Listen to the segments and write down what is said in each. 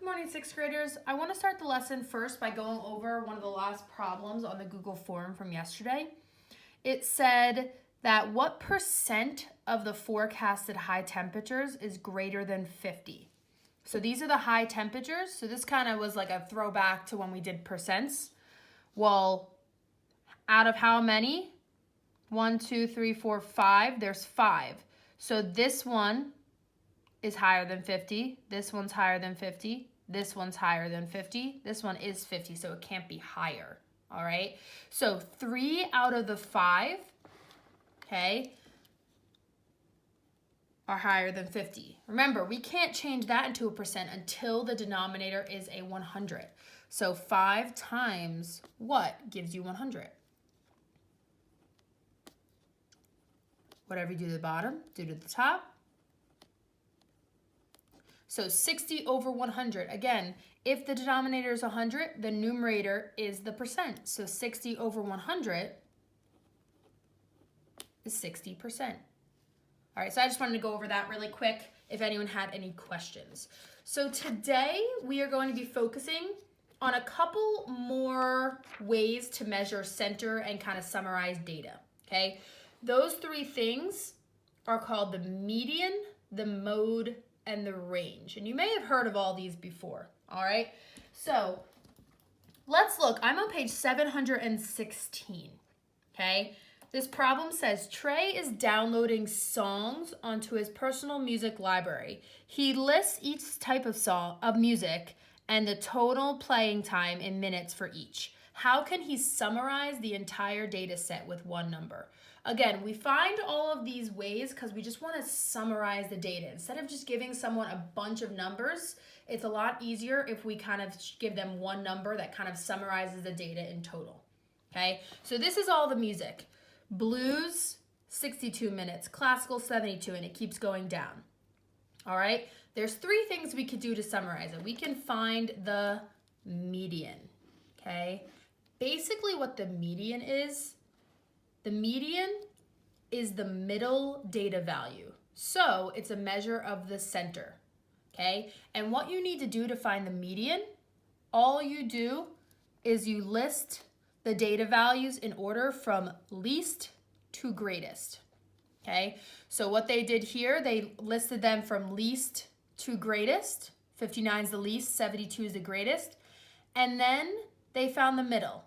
morning, sixth graders. I want to start the lesson first by going over one of the last problems on the Google form from yesterday. It said that what percent of the forecasted high temperatures is greater than 50? So these are the high temperatures. So this kind of was like a throwback to when we did percents. Well, out of how many? 1, 2, 3, 4, 5. There's 5. So this one is higher than 50. This one's higher than 50. This one's higher than 50. This one is 50, so it can't be higher. All right. So 3 out of the 5, okay, are higher than 50. Remember, we can't change that into a percent until the denominator is a 100. So 5 times what gives you 100? Whatever you do to the bottom, do to the top. So 60 over 100. Again, if the denominator is 100, the numerator is the percent. So 60 over 100 is 60%. All right, so I just wanted to go over that really quick if anyone had any questions. So today we are going to be focusing on a couple more ways to measure center and kind of summarize data, okay? Those 3 things are called the median, the mode, and the range. And you may have heard of all these before, all right? So let's look. I'm on page 716, okay? This problem says Trey is downloading songs onto his personal music library. He lists each type of song of music and the total playing time in minutes for each. How can he summarize the entire data set with one number? Again, we find all of these ways because we just want to summarize the data. Instead of just giving someone a bunch of numbers, it's a lot easier if we kind of give them one number that kind of summarizes the data in total. Okay, so this is all the music. Blues, 62 minutes, classical, 72, and it keeps going down. All right, there's 3 things we could do to summarize it. We can find the median, okay? Basically what the median is the middle data value. So it's a measure of the center, okay? And what you need to do to find the median, all you do is you list the data values in order from least to greatest, okay? So what they did here, they listed them from least to greatest. 59 is the least, 72 is the greatest. And then they found the middle.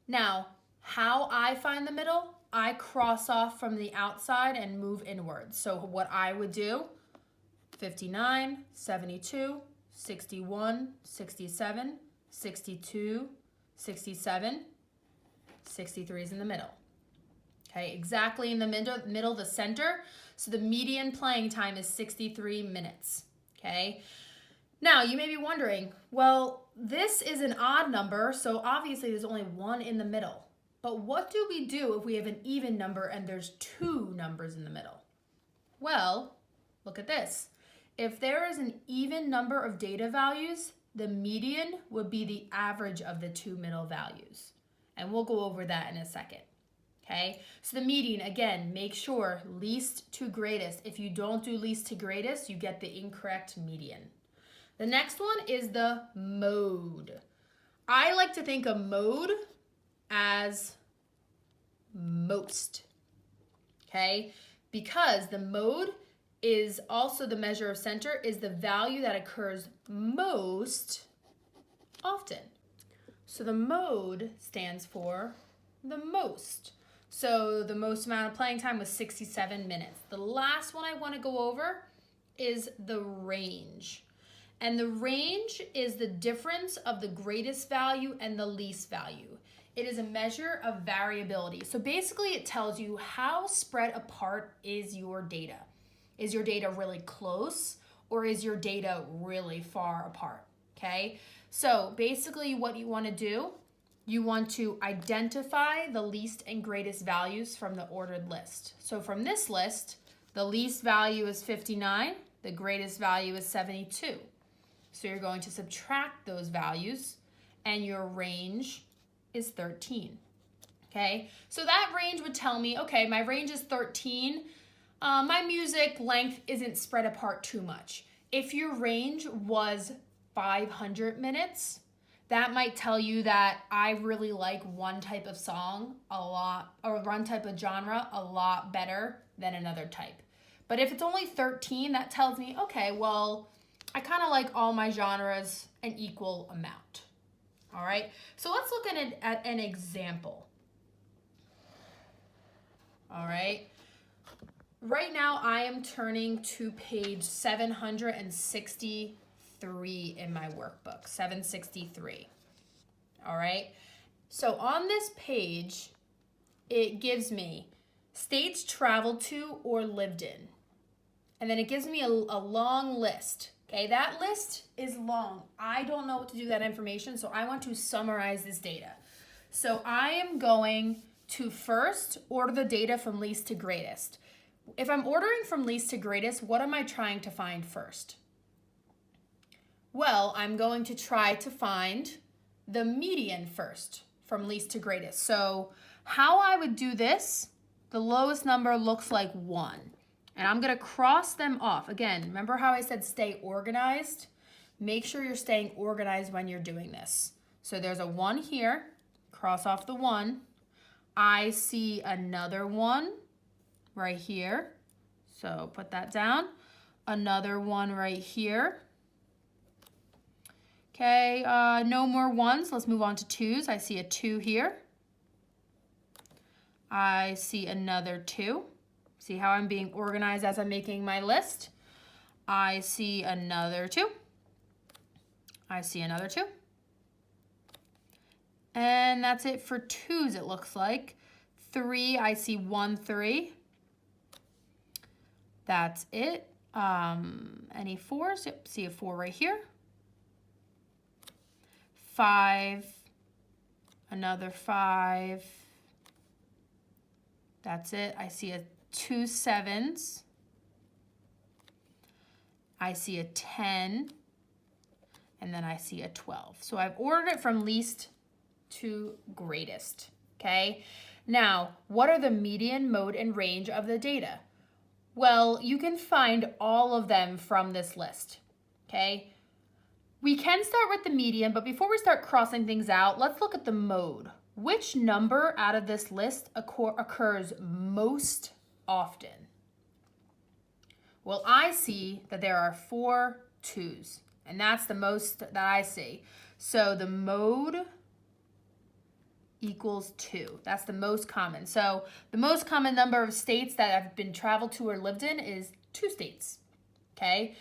Now, how I find the middle, I cross off from the outside and move inwards. So what I would do, 59, 72, 61, 67, 62, 67, 63 is in the middle. Okay, exactly in the middle, the center. So the median playing time is 63 minutes, okay? Now, you may be wondering, well, this is an odd number, so obviously there's only 1 in the middle. But what do we do if we have an even number and there's 2 numbers in the middle? Well, look at this. If there is an even number of data values, the median would be the average of the 2 middle values. And we'll go over that in a second. Okay, so the median, again, make sure least to greatest. If you don't do least to greatest, you get the incorrect median. The next one is the mode. I like to think of mode as most, okay? Because the mode is also the measure of center, is the value that occurs most often. So the mode stands for the most. So the most amount of playing time was 67 minutes. The last one I want to go over is the range. And the range is the difference of the greatest value and the least value. It is a measure of variability. So basically it tells you how spread apart is your data. Is your data really close or is your data really far apart? Okay, so basically what you want to do, you want to identify the least and greatest values from the ordered list. So from this list, the least value is 59, the greatest value is 72. So you're going to subtract those values and your range is 13. Okay, so that range would tell me, okay, my range is 13. My music length isn't spread apart too much. If your range was 500 minutes, that might tell you that I really like one type of song a lot, or one type of genre a lot better than another type. But if it's only 13, that tells me, okay, well, I kind of like all my genres an equal amount. All right, so let's look at an example. All right, right now I am turning to page 763 in my workbook, 763. All right, so on this page, it gives me states traveled to or lived in. And then it gives me a long list. Okay, that list is long. I don't know what to do with that information, so I want to summarize this data. So I am going to first order the data from least to greatest. If I'm ordering from least to greatest, what am I trying to find first? Well, I'm going to try to find the median first from least to greatest. So how I would do this, the lowest number looks like 1. And I'm going to cross them off. Again, remember how I said stay organized? Make sure you're staying organized when you're doing this. So there's a 1 here. Cross off the 1. I see another 1 right here. So put that down. Another 1 right here. Okay, no more 1s. Let's move on to 2s. I see a 2 here. I see another 2. See how I'm being organized as I'm making my list? I see another 2. I see another 2. And that's it for 2s, it looks like. 3, I see 1, 3. That's it. Any 4s? Yep, see a 4 right here. 5, another 5. That's it. I see a 2 7s. I see a 10, and then I see a 12. So I've ordered it from least to greatest, okay? Now, what are the median, mode, and range of the data? Well, you can find all of them from this list, okay? We can start with the median, but before we start crossing things out, let's look at the mode. Which number out of this list occurs most often? Well, I see that there are 4 2s, and that's the most that I see. So the mode equals 2. That's the most common. So the most common number of states that have been traveled to or lived in is 2 states, okay?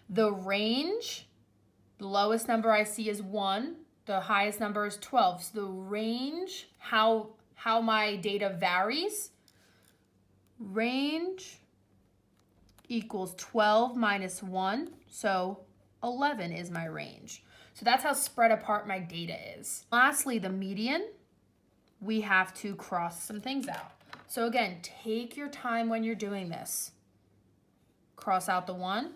The range, the lowest number I see is 1. The highest number is 12. So the range, how my data varies, range equals 12 minus 1. So 11 is my range. So that's how spread apart my data is. Lastly, the median, we have to cross some things out. So again, take your time when you're doing this. Cross out the 1,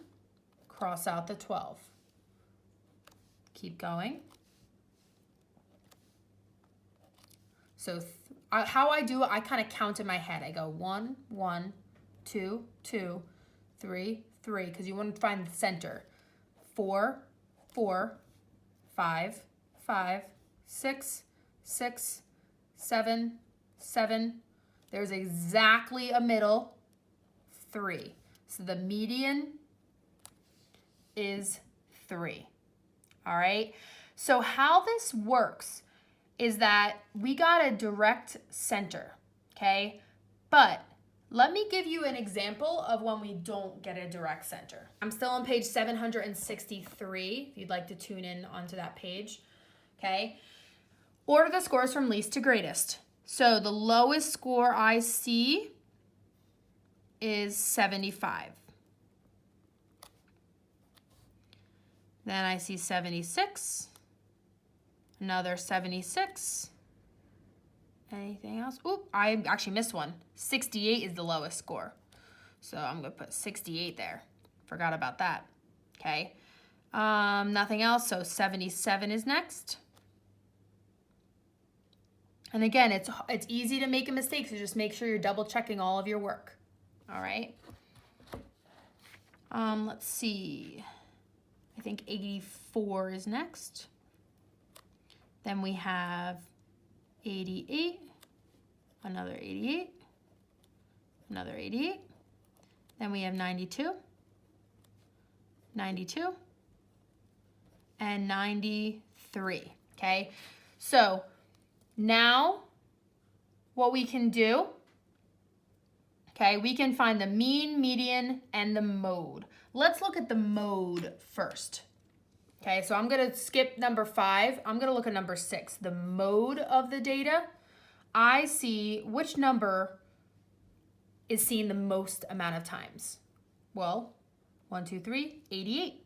cross out the 12. Keep going. So how I do it, I kind of count in my head. I go 1, 1, 2, 2, 3, 3, because you want to find the center. 4, 4, 5, 5, 6, 6, 7, 7. There's exactly a middle, 3. So the median is 3. All right. So how this works is that we got a direct center, okay? But let me give you an example of when we don't get a direct center. I'm still on page 763, if you'd like to tune in onto that page, okay? Order the scores from least to greatest. So the lowest score I see is 75. Then I see 76. Another 76. Anything else? Oop, I actually missed one. 68 is the lowest score. So I'm going to put 68 there. Forgot about that. Okay. Nothing else. So 77 is next. And again, it's easy to make a mistake, so just make sure you're double checking all of your work. All right. Let's see. I think 84 is next. Then we have 88, another 88, another 88. Then we have 92, 92, and 93, okay? So now what we can do, okay, we can find the mean, median, and the mode. Let's look at the mode first. Okay, so I'm gonna skip number 5. I'm gonna look at number 6, the mode of the data. I see which number is seen the most amount of times. Well, 1, 2, 3, 88.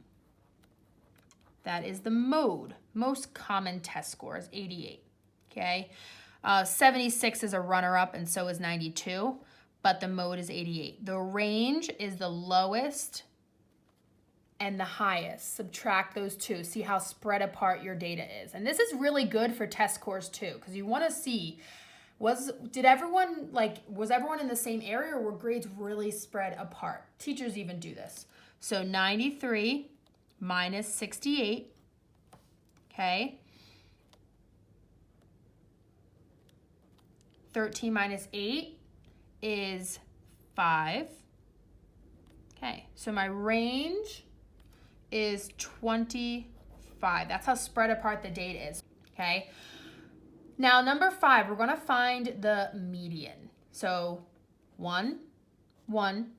That is the mode. Most common test score is 88, okay? 76 is a runner-up and so is 92, but the mode is 88. The range is the lowest and the highest. Subtract those two. See how spread apart your data is. And this is really good for test scores too, because you want to see, was everyone in the same area, or were grades really spread apart? Teachers even do this. So 93 minus 68, okay? 13 minus 8 is 5. Okay, so my range is 25. That's how spread apart the data is, okay? Now, number 5, we're gonna find the median. So 1, 1,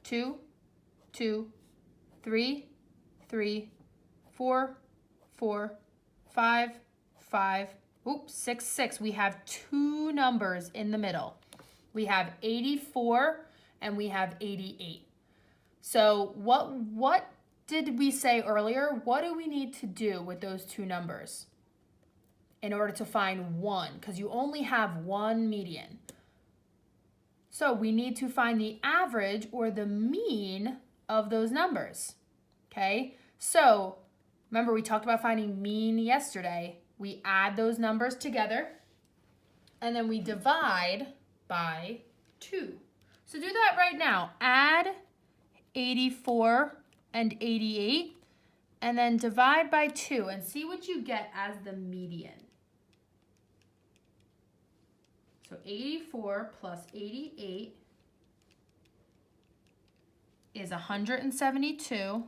2, 2, 3, 3, 4, 4, 5, 5, 6, 6. We have 2 numbers in the middle. We have 84 and we have 88. So what did we say earlier? What do we need to do with those 2 numbers in order to find 1? Because you only have 1 median. So we need to find the average or the mean of those numbers, okay? So remember we talked about finding mean yesterday. We add those numbers together and then we divide by 2. So do that right now. Add 84 and 88 and then divide by 2 and see what you get as the median. So 84 plus 88 is 172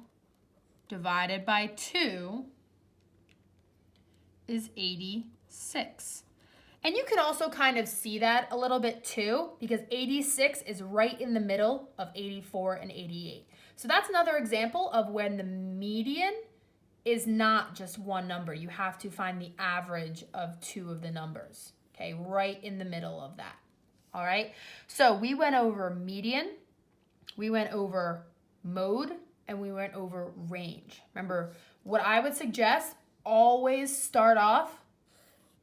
divided by 2 is 86. And you can also kind of see that a little bit too, because 86 is right in the middle of 84 and 88. So that's another example of when the median is not just one number. You have to find the average of 2 of the numbers, okay? Right in the middle of that, all right? So we went over median, we went over mode, and we went over range. Remember, what I would suggest, always start off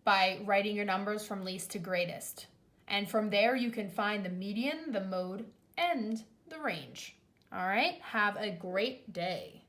by writing your numbers from least to greatest. And from there, you can find the median, the mode, and the range. All right, have a great day.